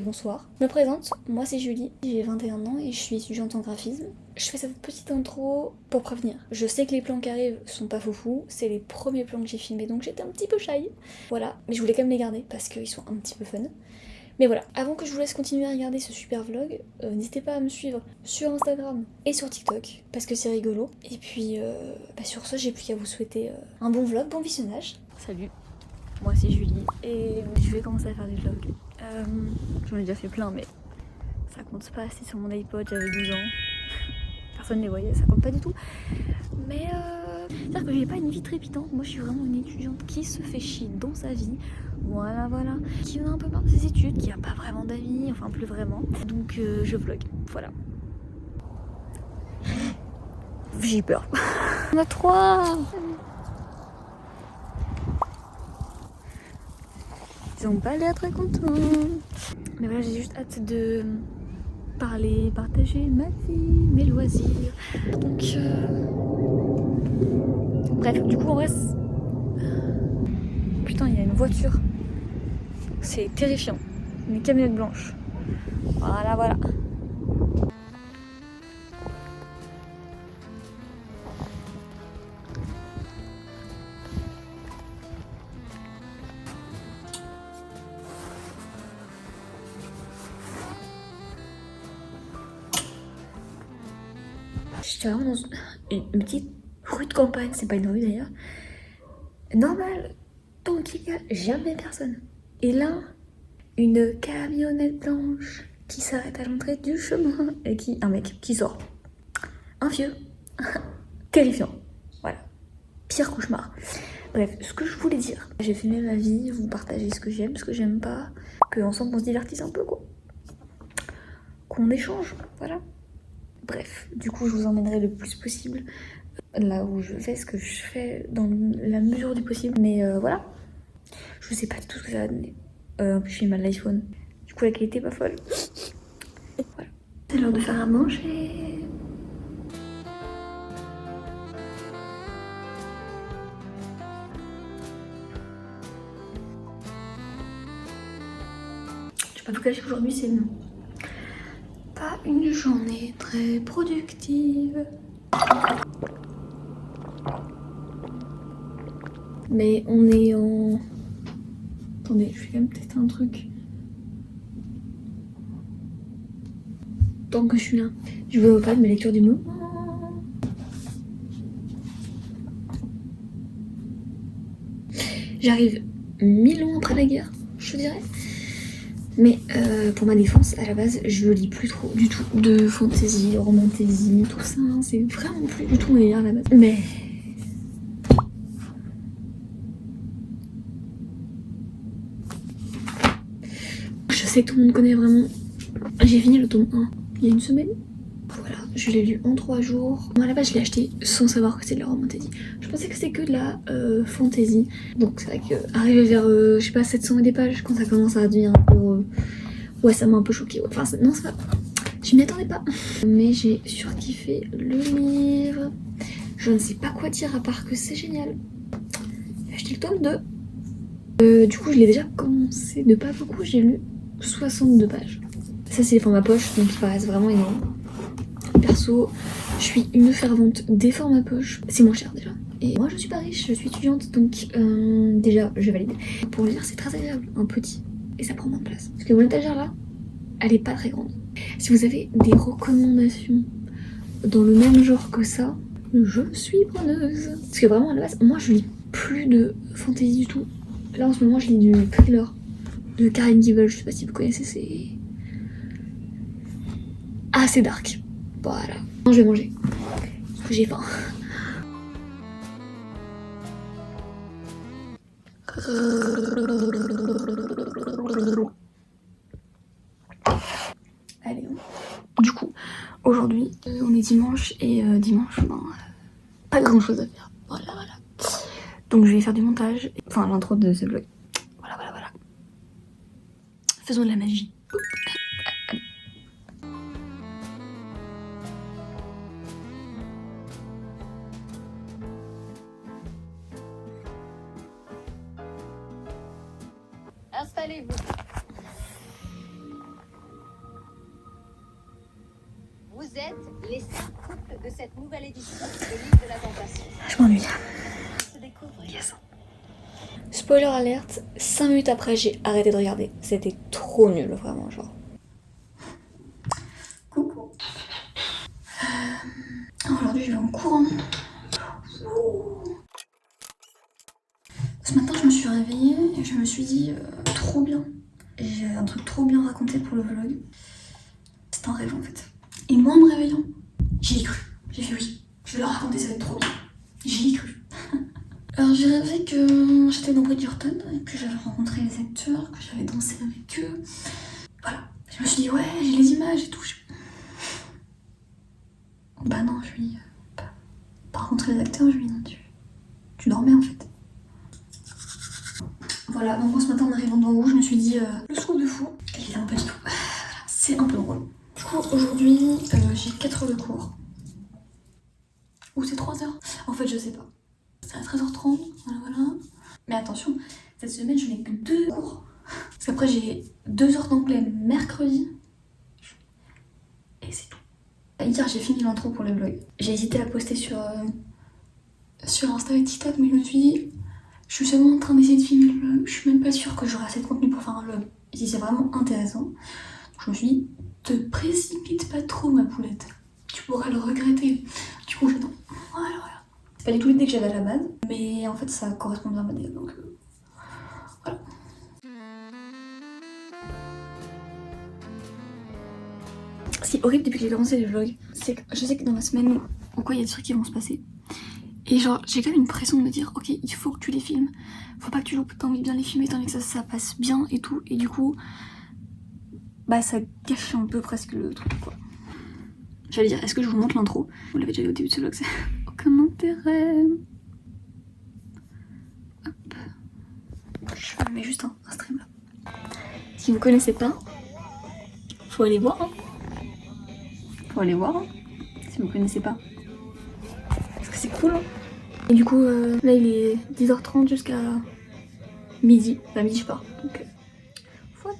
bonsoir. Je me présente, moi c'est Julie, j'ai 21 ans et je suis étudiante en graphisme. Je fais cette petite intro pour prévenir. Je sais que les plans qui arrivent sont pas foufou, c'est les premiers plans que j'ai filmés donc j'étais un petit peu shy. Voilà, mais je voulais quand même les garder parce qu'ils sont un petit peu fun. Mais voilà, avant que je vous laisse continuer à regarder ce super vlog, n'hésitez pas à me suivre sur Instagram et sur TikTok parce que c'est rigolo. Et puis sur ce, j'ai plus qu'à vous souhaiter un bon vlog, bon visionnage. Salut, moi c'est Julie et je vais commencer à faire des vlogs. J'en ai déjà fait plein mais ça compte pas, c'est sur mon iPod, j'avais 12 ans. Personne ne les voyait, ça compte pas du tout. Mais c'est-à-dire que j'ai pas une vie trépidante, moi je suis vraiment une étudiante qui se fait chier dans sa vie. Voilà, qui en a un peu marre de ses études, qui a pas vraiment d'amis, enfin plus vraiment. Donc je vlog, voilà. J'ai peur. On a 3. Ils ont pas l'air très contents. Mais voilà, j'ai juste hâte de parler, partager ma vie, mes loisirs. Donc bref, du coup en vrai putain, il y a une voiture. C'est terrifiant. Une camionnette blanche. Voilà. J'étais vraiment dans une petite rue de campagne, c'est pas une rue d'ailleurs. Normal, donc il y a jamais personne. Et là, une camionnette blanche qui s'arrête à l'entrée du chemin et un mec qui sort. Un vieux. Terrifiant. Voilà. Pire cauchemar. Bref, ce que je voulais dire. J'ai filmé ma vie, vous partagez ce que j'aime, ce que j'aime pas, que ensemble on se divertisse un peu quoi. Qu'on échange, voilà. Bref, du coup je vous emmènerai le plus possible là où je fais ce que je fais dans la mesure du possible. Mais voilà. Je sais pas du tout ce que ça va donner. En plus je filme à l'iPhone. Du coup la qualité est pas folle. Voilà. C'est l'heure de faire à manger. Je vais pas vous cacher qu'aujourd'hui c'est pas une journée très productive. Mais on est en... Attendez, je vais quand même peut-être un truc. Tant que je suis là, je vais pas de mes lectures du moment. J'arrive 1000 ans après la guerre, je dirais. Mais pour ma défense, à la base, je lis plus trop du tout de fantasy, de romantasy, tout ça. C'est vraiment plus du tout mon délire à la base. Mais... je sais que tout le monde connaît vraiment. J'ai fini le tome 1 il y a une semaine. Voilà, je l'ai lu en 3 jours. Moi à la base je l'ai acheté sans savoir que c'est de la romantasy. Je pensais que c'était que de la fantasy. Donc c'est vrai que arrivé vers, je sais pas, 700 et des pages, quand ça commence à devenir un peu... ouais, ça m'a un peu choqué. Ouais. Enfin non, ça va. Je m'y attendais pas. Mais j'ai surkiffé le livre. Je ne sais pas quoi dire à part que c'est génial. J'ai acheté le tome 2. Du coup je l'ai déjà commencé de pas beaucoup. J'ai lu 62 pages. Ça c'est les formats poche, donc ils paraissent vraiment énormes. Perso, je suis une fervente des formats poche. C'est moins cher déjà. Et moi je suis pas riche, je suis étudiante, donc déjà je valide. Pour lire c'est très agréable, un petit. Et ça prend moins de place. Parce que mon étagère là, elle est pas très grande. Si vous avez des recommandations dans le même genre que ça, je suis preneuse. Parce que vraiment à la base, moi je lis plus de fantasy du tout. Là en ce moment je lis du thriller de Karen Gibel, je sais pas si vous connaissez, c'est assez dark. Voilà. Je vais manger. Parce que j'ai faim. Allez. Du coup, aujourd'hui, on est dimanche et dimanche, pas grand chose à faire. Voilà. Donc je vais faire du montage, enfin l'intro de ce vlog. Voilà. Faisons de la magie. Installez-vous. nouvelle édition de l'île de la Tentation. Je m'ennuie. Se découvre. Yes. Spoiler alerte, 5 minutes après j'ai arrêté de regarder. C'était trop nul, vraiment, genre. Coucou. Aujourd'hui je vais en courant. Ce matin je me suis réveillée et je me suis dit trop bien. J'ai un truc trop bien raconté pour le vlog. C'est un rêve en fait. Et moi en me réveillant, j'y ai cru. J'ai fait oui, je vais leur raconter, ça va être trop bien. J'y ai cru. Alors j'ai rêvé que j'étais dans Bridgerton et que j'avais rencontré les acteurs, que j'avais dansé avec eux. Voilà. Je me suis dit ouais, j'ai les images et tout. Bah non, je lui ai pas rencontré les acteurs, je lui ai dit non, tu dormais en fait. Voilà, donc moi ce matin en arrivant devant vous, je me suis dit le scoop de fou. Évidemment pas du tout. C'est un peu drôle. Du coup aujourd'hui j'ai 4 heures de cours. Ou c'est 3 heures? En fait je sais pas. C'est à 13h30, voilà. Mais attention, cette semaine je n'ai que 2 cours. Parce qu'après j'ai 2 heures d'anglais mercredi. Et c'est tout. Hier j'ai fini l'intro pour le vlog. J'ai hésité à poster sur Insta et TikTok, mais je me suis dit, je suis seulement en train d'essayer de filmer le vlog. Je suis même pas sûre que j'aurai assez de contenu pour faire un vlog. Et si c'est vraiment intéressant, donc je me suis dit, te précipite pas trop ma poulette. Tu pourrais le regretter. Du coup j'attends. Voilà. C'est pas du tout l'idée que j'avais à la base, mais en fait ça correspond bien à ma idée, donc voilà. Ce qui est horrible depuis que j'ai commencé les vlogs, c'est que je sais que dans la semaine ou quoi il y a des trucs qui vont se passer. Et genre j'ai quand même une pression de me dire ok il faut que tu les filmes, faut pas que tu loupes, t'as envie de bien les filmer, t'as envie que ça passe bien et tout, et du coup bah ça gâche un peu presque le truc quoi. J'allais dire est-ce que je vous montre l'intro? Vous l'avez déjà vu au début de ce vlog, c'est aucun intérêt. Hop. Je mets juste un stream là. Si vous connaissez pas, faut aller voir. Faut aller voir si vous connaissez pas. Parce que c'est cool. Et du coup là il est 10h30 jusqu'à midi. Enfin midi je pars. Donc voilà.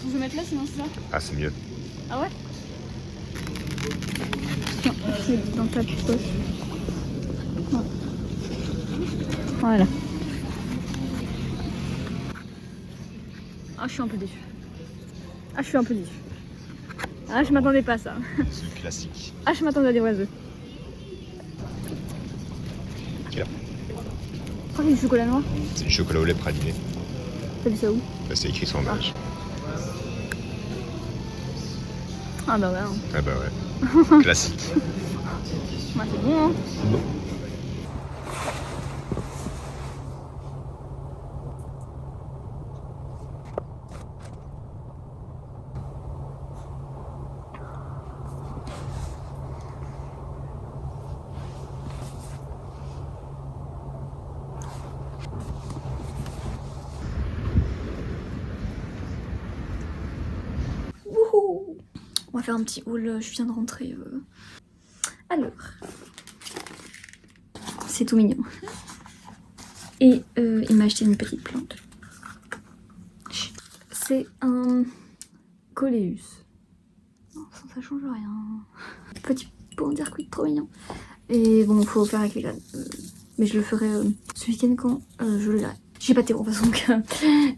Je vais mettre là sinon c'est ça? Ah, c'est mieux. Ah ouais? Tiens, c'est dans ta poche. Voilà. Ah, je suis un peu déçue. Ah, je m'attendais pas à ça. C'est le classique. Ah, je m'attendais à des oiseaux. Tiens. Oh, c'est du chocolat noir. C'est du chocolat au lait praliné. T'as vu ça où? Là, c'est écrit sur l'emballage. Ah bah ouais. Hein. Ah bah ouais. Classique. Bah c'est bon hein. Bon. Wouhou. On va faire un petit haul, je viens de rentrer. Alors, c'est tout mignon. Et il m'a acheté une petite plante. C'est un coléus. Non, ça change rien. Petit pot en circuit, trop mignon. Et bon, faut faire avec les graines. Mais je le ferai ce week-end quand je le verrai. J'ai pas de terreau de toute façon, donc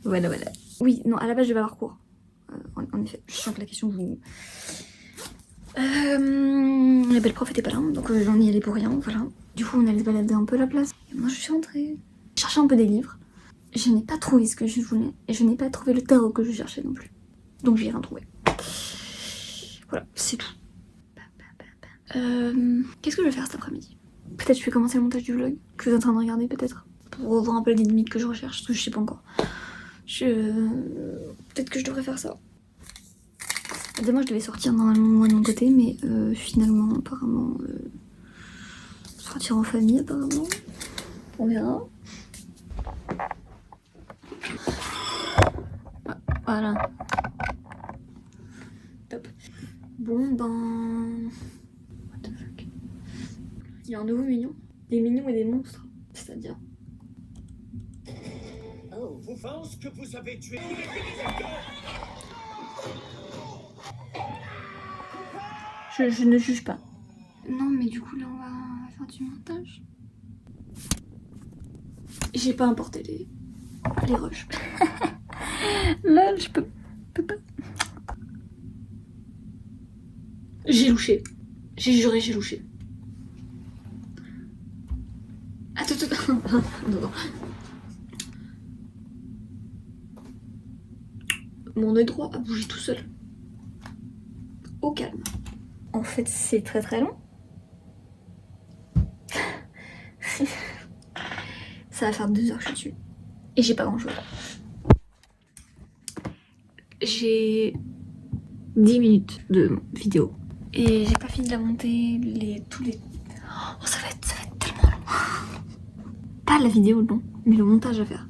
voilà. Oui, non, à la base je vais avoir cours. En effet, je sens que la question vous... la belle prof était pas là, donc j'en y allais pour rien, voilà. Du coup on allait se balader un peu la place. Et moi je suis rentrée. Je cherchais un peu des livres. Je n'ai pas trouvé ce que je voulais. Et je n'ai pas trouvé le tarot que je cherchais non plus. Donc j'ai rien trouvé. Voilà, c'est tout. Qu'est-ce que je vais faire cet après-midi? Peut-être je vais commencer le montage du vlog que vous êtes en train de regarder peut-être. Pour revoir un peu les dynamiques que je recherche, parce que je sais pas encore. Peut-être que je devrais faire ça. Demain je devais sortir normalement moi de mon côté, mais finalement apparemment sortir en famille apparemment. On verra. Voilà. Top. Bon ben... What the fuck. Il y a un nouveau mignon. Des mignons et des monstres. C'est-à-dire... Oh, vous pensez que vous avez tué Je ne juge pas. Non mais du coup là on va faire du montage. J'ai pas importé les rushs. Là je peux pas. J'ai louché. J'ai juré, j'ai louché. Attends. Non. Mon œil droit a bougé tout seul. Au calme. En fait, c'est très très long. Ça va faire 2 heures que je suis dessus. Et j'ai pas grand chose. J'ai 10 minutes de vidéo. Et j'ai pas fini de la monter tous les... Oh, ça va être tellement long. Pas la vidéo, non, mais le montage à faire.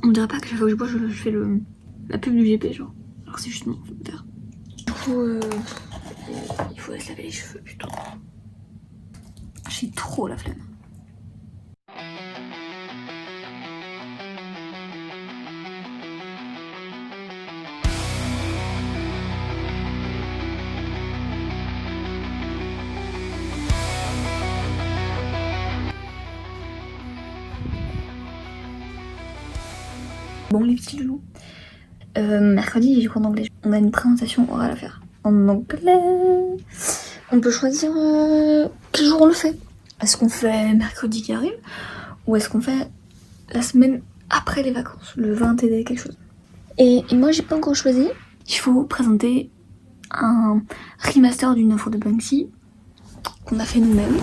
On dirait pas que chaque fois que je bois, je fais la pub du GP, genre. Alors c'est juste mon monteur. Du coup, il faut se laver les cheveux, putain. J'ai trop la flemme. Bon les petits loulous, mercredi j'ai cours d'anglais. On a une présentation orale à faire en anglais. On peut choisir quel jour on le fait. Est-ce qu'on fait mercredi qui arrive ou est-ce qu'on fait la semaine après les vacances, le 20 et quelque chose. Et moi j'ai pas encore choisi. Il faut présenter un remaster d'une œuvre de Banksy qu'on a fait nous-mêmes.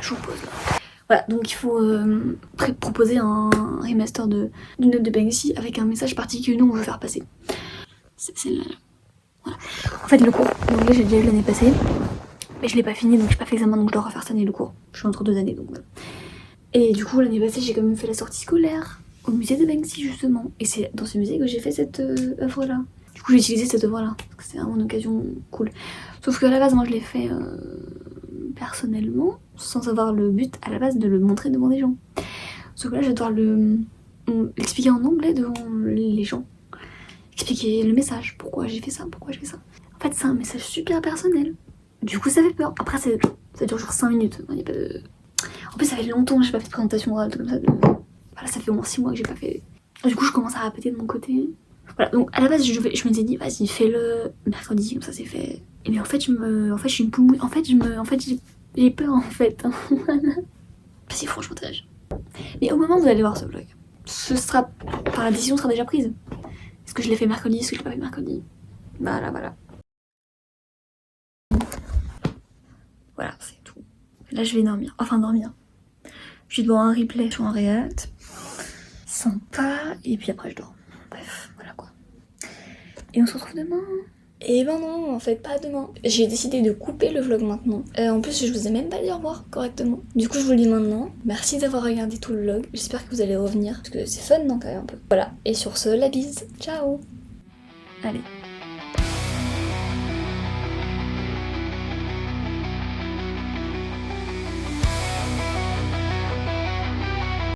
Je vous pose là. Voilà, donc il faut proposer un remaster d'une œuvre de Banksy avec un message particulier que nous on veut faire passer. C'est celle-là. Voilà. En fait, le cours d'anglais j'ai déjà eu l'année passée, mais je l'ai pas fini donc j'ai pas fait examen donc je dois refaire cette année le cours. Je suis entre 2 années donc voilà. Et du coup, l'année passée, j'ai quand même fait la sortie scolaire au musée de Banksy justement. Et c'est dans ce musée que j'ai fait cette œuvre-là. Du coup, j'ai utilisé cette œuvre-là parce que c'est vraiment une occasion cool. Sauf qu'à la base, moi je l'ai fait personnellement, sans avoir le but à la base de le montrer devant des gens. Sauf que là je vais devoir l'expliquer en anglais devant les gens. Expliquer le message, pourquoi j'ai fait ça. En fait c'est un message super personnel. Du coup ça fait peur. Après ça dure genre 5 minutes. Il y a pas de... En plus ça fait longtemps que j'ai pas fait de présentation orale comme ça. Voilà, ça fait au moins 6 mois que j'ai pas fait. Du coup je commence à répéter de mon côté. Voilà, donc à la base je me suis dit vas-y fais-le mercredi comme ça c'est fait. Et mais en fait je suis une poule mouille. En fait j'ai peur en fait. Vas-y franchement t'as. Mais au moment où vous allez voir ce vlog, la décision sera déjà prise. Est-ce que je l'ai fait mercredi, est-ce que je l'ai pas fait mercredi? Voilà. Voilà, c'est tout. Là je vais dormir. Je suis devant un replay sur un React. Sympa. Et puis après je dors. Bref, voilà quoi. Et on se retrouve demain. Et ben non, en fait pas demain. J'ai décidé de couper le vlog maintenant. En plus je vous ai même pas dit au revoir correctement. Du coup je vous le dis maintenant. Merci d'avoir regardé tout le vlog. J'espère que vous allez revenir. Parce que c'est fun non quand même un peu. Voilà. Et sur ce, la bise. Ciao. Allez.